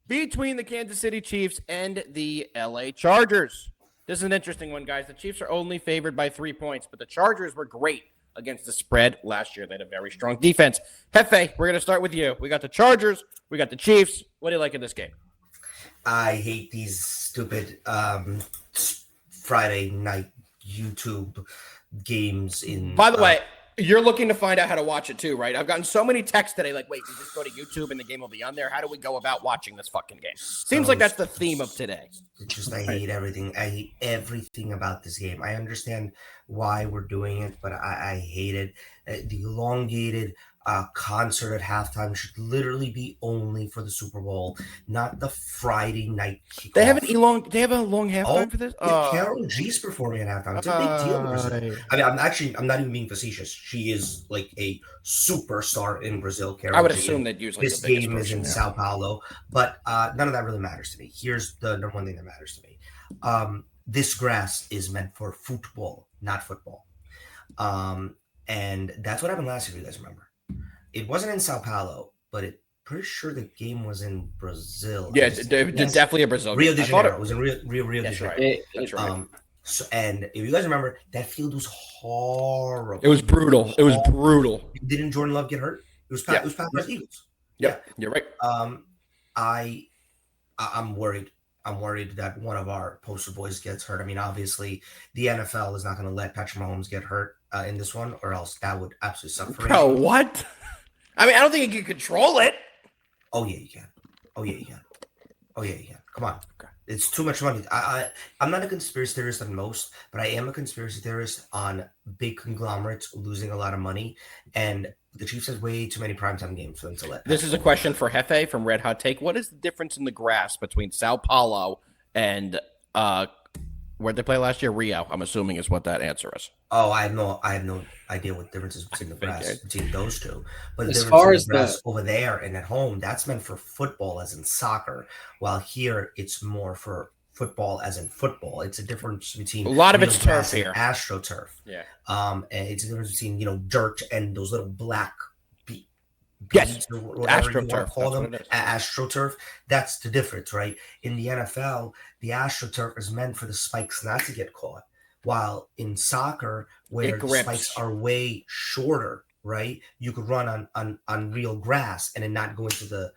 between the Kansas City Chiefs and the LA Chargers. This is an interesting one, guys. The Chiefs are only favored by 3 points, but the Chargers were great against the spread last year. They had a very strong defense. Jefe, we're going to start with you. We got the Chargers. We got the Chiefs. What do you like in this game? I hate these stupid Friday night YouTube games. By the way, you're looking to find out how to watch it too, right? I've gotten so many texts today like, wait, we just go to YouTube and the game will be on there. How do we go about watching this fucking game? Seems like that's the theme of today. I hate everything. I hate everything about this game. I understand why we're doing it, but I hate it. The elongated concert at halftime should literally be only for the Super Bowl, not the Friday night kickoff. They have a long halftime for this? Yeah, Karol G's performing at halftime. It's a big deal in Brazil. I mean, I'm not even being facetious. She is like a superstar in Brazil. Karol I would G. assume that usually this game is in Sao Paulo, but none of that really matters to me. Here's the number one thing that matters to me. This grass is meant for football, not football. And that's what happened last year, if you guys remember. It wasn't in Sao Paulo, but pretty sure the game was in Brazil. Yeah, definitely a Brazil game. Rio de Janeiro. It was in Rio de Janeiro. Right. That's right. And if you guys remember, that field was horrible. It was brutal. Didn't Jordan Love get hurt? It was Packers Eagles. Yeah, you're right. I'm worried. I'm worried that one of our poster boys gets hurt. I mean, obviously, the NFL is not going to let Patrick Mahomes get hurt in this one, or else that would absolutely suck for him. Bro, what? I mean, I don't think you can control it. Oh, yeah, you can. Come on. Okay. It's too much money. I'm not a conspiracy theorist on most, but I am a conspiracy theorist on big conglomerates losing a lot of money. And the Chiefs has way too many primetime games for them to let. This is a question for Jefe from Red Hot Take. What is the difference in the grass between Sao Paulo and where'd they play last year? Rio, I'm assuming is what that answer is. Oh, I have no idea what difference is between the grass between those two. But the as difference far in as the grass over there and at home, that's meant for football as in soccer, while here it's more for football as in football. It's a difference between a lot of it's turf here. AstroTurf. Yeah. And it's a difference between dirt and those little black yes, AstroTurf. Call them AstroTurf. That's the difference, right? In the NFL, the AstroTurf is meant for the spikes not to get caught, while in soccer, where the spikes are way shorter, right? You could run on real grass and then not go into the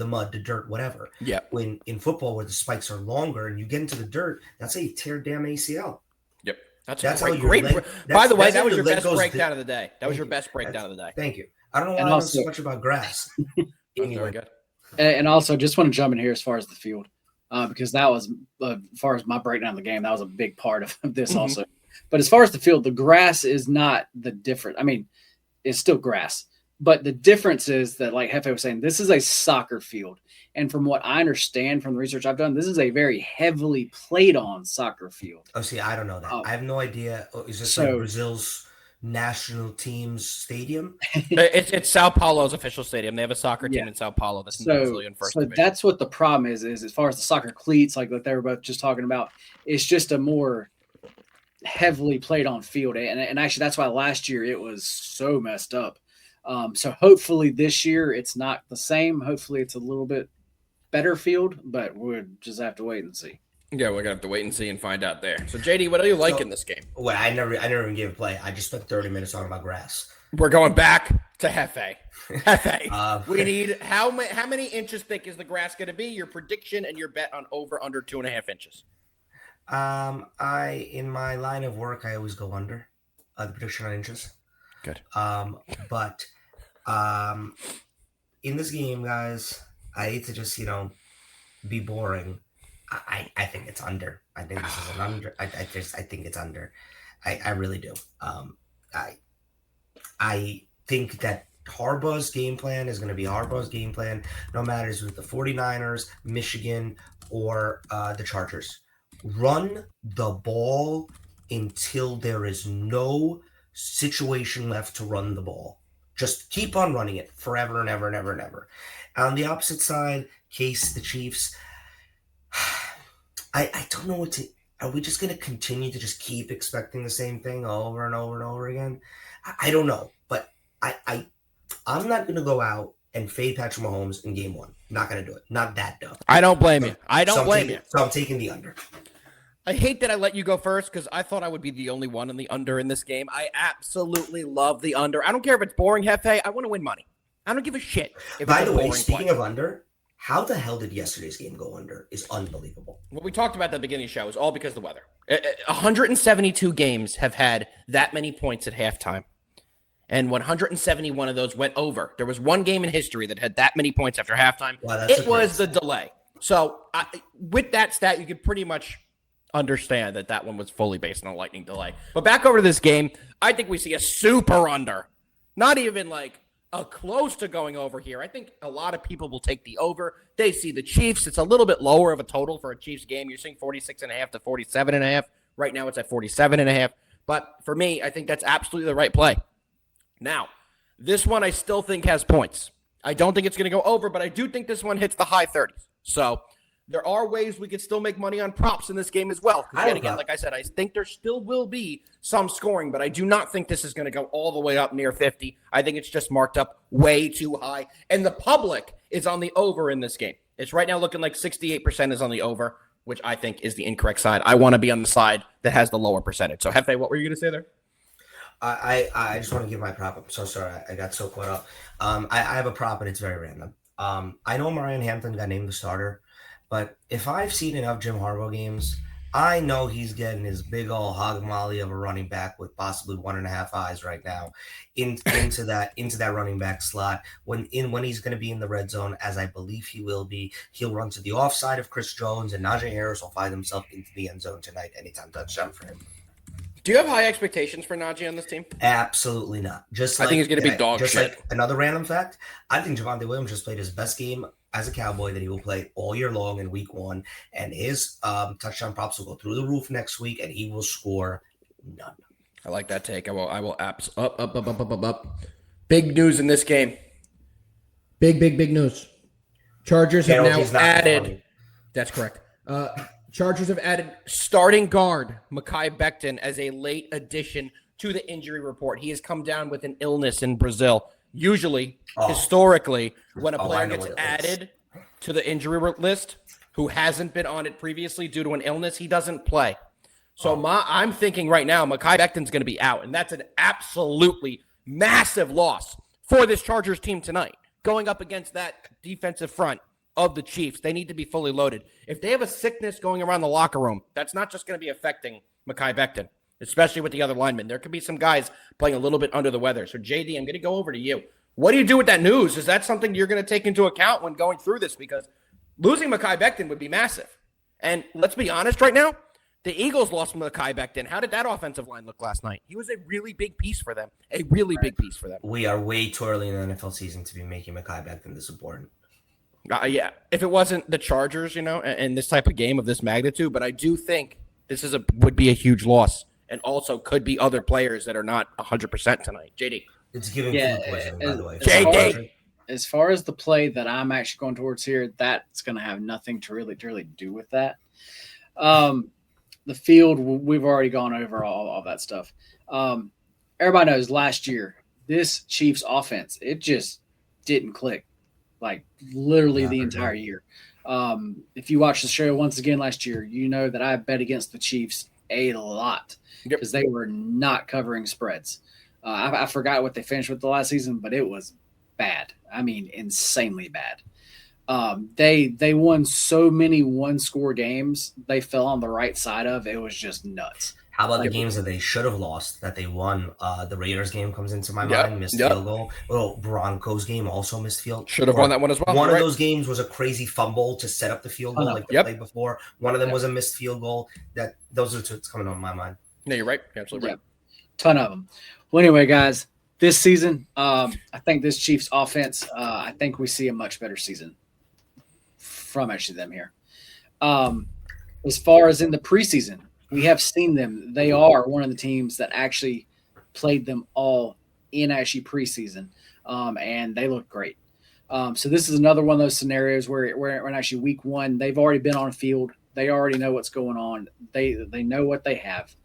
mud, the dirt, whatever. Yeah. When in football, where the spikes are longer and you get into the dirt, that's how you tear damn ACL. Yep. That's how great. By the way, that was your best breakdown of the day. That was your best breakdown of the day. Thank you. I don't know why I know so much about grass. Anyway. Good. And also, just want to jump in here as far as the field, because that was, as far as my breakdown of the game, that was a big part of this also. But as far as the field, the grass is not the difference. I mean, it's still grass. But the difference is that, like Jefe was saying, this is a soccer field. And from what I understand from the research I've done, this is a very heavily played on soccer field. Oh, see, I don't know that. I have no idea. Is this like Brazil's national team's stadium? It's Sao Paulo's official stadium. They have a soccer team in Sao Paulo. That's in the Brazilian first division. That's what the problem is as far as the soccer cleats, like what they were both just talking about, it's just a more heavily played on field. And actually, that's why last year it was so messed up. So hopefully this year it's not the same. Hopefully it's a little bit better field, but we'll just have to wait and see. Yeah, we're gonna have to wait and see and find out there. So JD, what do you like in this game? Well, I never even gave a play. I just spent 30 minutes talking about grass. We're going back to Jefe. Jefe, we need how many inches thick is the grass going to be? Your prediction and your bet on over under 2.5 inches. In my line of work, I always go under the prediction on inches. Good. But in this game, guys, I hate to just be boring. I think it's under. I think this is an under. I think it's under. I really do. I think that Harbaugh's game plan is going to be Harbaugh's game plan, no matter if it's with the 49ers, Michigan, or the Chargers. Run the ball until there is no situation left to run the ball. Just keep on running it forever and ever and ever and ever. On the opposite side, case the Chiefs, I don't know what to. Are we just going to continue to just keep expecting the same thing over and over and over again? I don't know, but I'm not going to go out and fade Patrick Mahomes in game one. Not going to do it. Not that dumb. I don't blame you. I don't blame you. So I'm taking the under. I hate that I let you go first because I thought I would be the only one in the under in this game. I absolutely love the under. I don't care if it's boring, Jefe. I want to win money. I don't give a shit. By the way, speaking of under, how the hell did yesterday's game go under is unbelievable. What we talked about at the beginning of the show is all because of the weather. 172 games have had that many points at halftime, and 171 of those went over. There was one game in history that had that many points after halftime. Wow, it was the delay. So with that stat, you could pretty much understand that one was fully based on a lightning delay. But back over to this game, I think we see a super under. Not even like a close to going over here. I think a lot of people will take the over. They see the Chiefs. It's a little bit lower of a total for a Chiefs game. You're seeing 46.5 to 47.5. Right now it's at 47.5. But for me, I think that's absolutely the right play. Now, this one I still think has points. I don't think it's going to go over, but I do think this one hits the high 30s. So there are ways we could still make money on props in this game as well. Again, like I said, I think there still will be some scoring, but I do not think this is going to go all the way up near 50. I think it's just marked up way too high. And the public is on the over in this game. It's right now looking like 68% is on the over, which I think is the incorrect side. I want to be on the side that has the lower percentage. So, Jefe, what were you going to say there? I just want to give my prop. I'm so sorry. I got so caught up. I have a prop, and it's very random. I know Marion Hampton got named the starter. But if I've seen enough Jim Harbaugh games, I know he's getting his big old hog molly of a running back with possibly 1.5 eyes right now into that running back slot. When he's going to be in the red zone, as I believe he will be, he'll run to the offside of Chris Jones, and Najee Harris will find himself into the end zone tonight. Anytime touchdown for him. Do you have high expectations for Najee on this team? Absolutely not. I think he's going to be dog just shit. Like another random fact, I think Javonte Williams just played his best game as a Cowboy that he will play all year long in week 1, and his touchdown props will go through the roof next week, and he will score none. I like that take. I will apps up. Big news in this game. Big news. Chargers have now added. That's correct. Chargers have added starting guard Mekhi Becton as a late addition to the injury report. He has come down with an illness in Brazil. Usually, historically, when a player gets added to the injury list who hasn't been on it previously due to an illness, he doesn't play. So I'm thinking right now Mekhi Becton's going to be out, and that's an absolutely massive loss for this Chargers team tonight. Going up against that defensive front of the Chiefs, they need to be fully loaded. If they have a sickness going around the locker room, that's not just going to be affecting Mekhi Becton, especially with the other linemen. There could be some guys playing a little bit under the weather. So, JD, I'm going to go over to you. What do you do with that news? Is that something you're going to take into account when going through this? Because losing Mekhi Becton would be massive. And let's be honest right now, the Eagles lost Mekhi Becton. How did that offensive line look last night? He was a really big piece for them. Big piece for them. We are way too early in the NFL season to be making Mekhi Becton this important. Yeah, if it wasn't the Chargers, and this type of game of this magnitude, but I do think this would be a huge loss. And also could be other players that are not 100% tonight. JD. It's giving food poisoning, by the way. JD. As far as the play that I'm actually going towards here, that's going to have nothing to really do with that. The field, we've already gone over all that stuff. Everybody knows last year, this Chiefs offense, it just didn't click. Like literally the entire year. If you watch the show once again last year, you know that I bet against the Chiefs a lot because they were not covering spreads. I forgot what they finished with the last season, but it was bad. I mean, insanely bad. They won so many one-score games. They fell on the right side of. It was just nuts. How about the games that they should have lost that they won? The Raiders game comes into my mind, missed field goal. Little Broncos game also missed field. Should have won that one as well. One of those games was a crazy fumble to set up the field goal like they played before. One of them was a missed field goal. Those are two that's coming on my mind. No, you're right. You're absolutely right. Ton of them. Well, anyway, guys, this season, I think this Chiefs offense, I think we see a much better season from actually them here. As far as in the preseason, we have seen them. They are one of the teams that actually played them all in actually preseason, and they look great. So this is another one of those scenarios where in actually week 1, they've already been on field. They already know what's going on. They know what they have.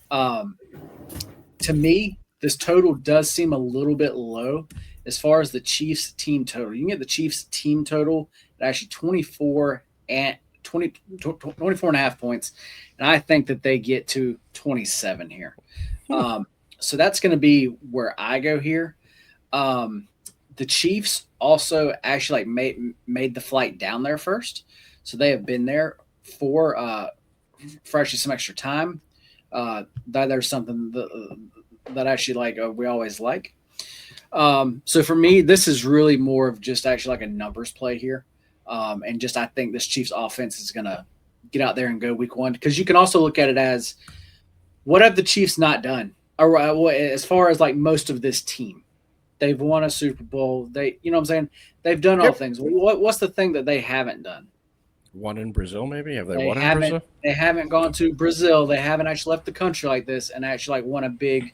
To me, this total does seem a little bit low. as far as the Chiefs team total. You can get the Chiefs team total at actually 24 and 24 and a half points. And I think that they get to 27 here. So that's going to be where I go here. The Chiefs also actually made the flight down there first. So they have been there for actually some extra time. There's something that actually we always like. So for me, this is really more of just actually like a numbers play here. And just I think this Chiefs offense is going to get out there and go week one, because you can also look at it as, what have the Chiefs not done? Or as far as like most of this team, they've won a Super Bowl. You know what I'm saying? They've done all things. What's the thing that they haven't done? Won in Brazil, maybe? Have they won in Brazil? They haven't gone to Brazil. They haven't actually left the country like this and actually won a big,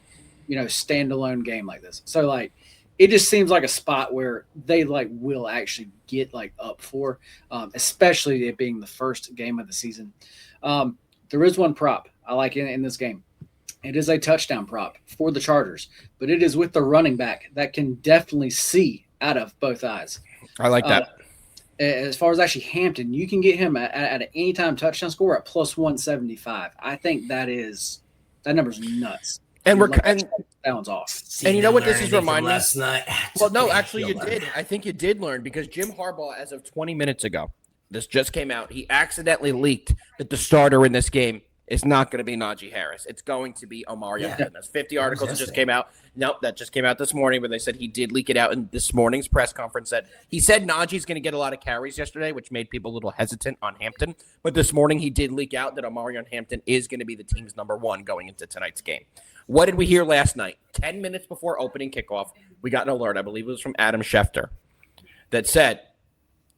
standalone game like this. So it just seems like a spot where they will actually get up for, especially it being the first game of the season. There is one prop I like in this game. It is a touchdown prop for the Chargers, but it is with the running back that can definitely see out of both eyes. I like that. As far as actually Hampton, you can get him at an anytime touchdown score at plus 175. I think that number's nuts. And that one's off. And you know what this is reminding me? Last night. Well, no, actually you did. I think you did learn, because Jim Harbaugh, as of 20 minutes ago, this just came out, he accidentally leaked that the starter in this game is not going to be Najee Harris. It's going to be Omari Hampton. That's 50 articles that just came out. Nope, that just came out this morning, where they said he did leak it out in this morning's press conference. He said Najee's going to get a lot of carries yesterday, which made people a little hesitant on Hampton. But this morning he did leak out that Omari Hampton is going to be the team's number one going into tonight's game. What did we hear last night? 10 minutes before opening kickoff, we got an alert, I believe it was from Adam Schefter, that said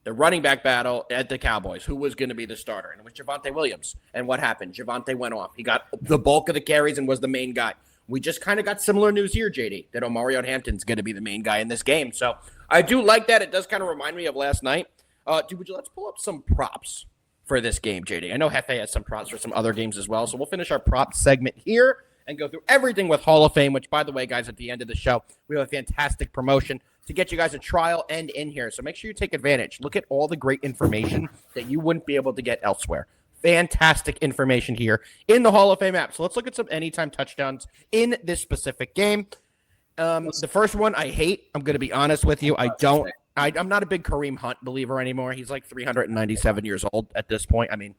the running back battle at the Cowboys, who was going to be the starter? And it was Javonte Williams. And what happened? Javonte went off. He got the bulk of the carries and was the main guy. We just kind of got similar news here, JD, that Omari Hampton's going to be the main guy in this game. So I do like that. It does kind of remind me of last night. Let's pull up some props for this game, JD. I know Jefe has some props for some other games as well. So we'll finish our prop segment here and go through everything with Hall of Fame, which, by the way, guys, at the end of the show, we have a fantastic promotion to get you guys a trial and in here. So make sure you take advantage. Look at all the great information that you wouldn't be able to get elsewhere. Fantastic information here in the Hall of Fame app. So let's look at some anytime touchdowns in this specific game. The first one I hate. I'm going to be honest with you. I'm not a big Kareem Hunt believer anymore. He's 397 years old at this point. I mean,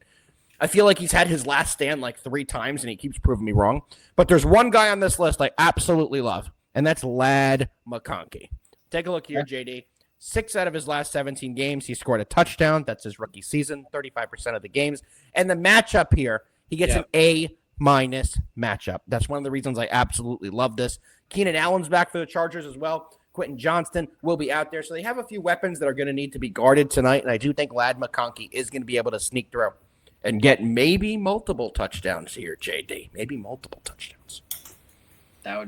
I feel like he's had his last stand 3 times, and he keeps proving me wrong. But there's one guy on this list I absolutely love, and that's Ladd McConkey. Take a look here, JD. 6 out of his last 17 games, he scored a touchdown. That's his rookie season, 35% of the games. And the matchup here, he gets an A- matchup. That's one of the reasons I absolutely love this. Keenan Allen's back for the Chargers as well. Quentin Johnston will be out there. So they have a few weapons that are going to need to be guarded tonight, and I do think Ladd McConkey is going to be able to sneak through and get maybe multiple touchdowns here, JD. Maybe multiple touchdowns.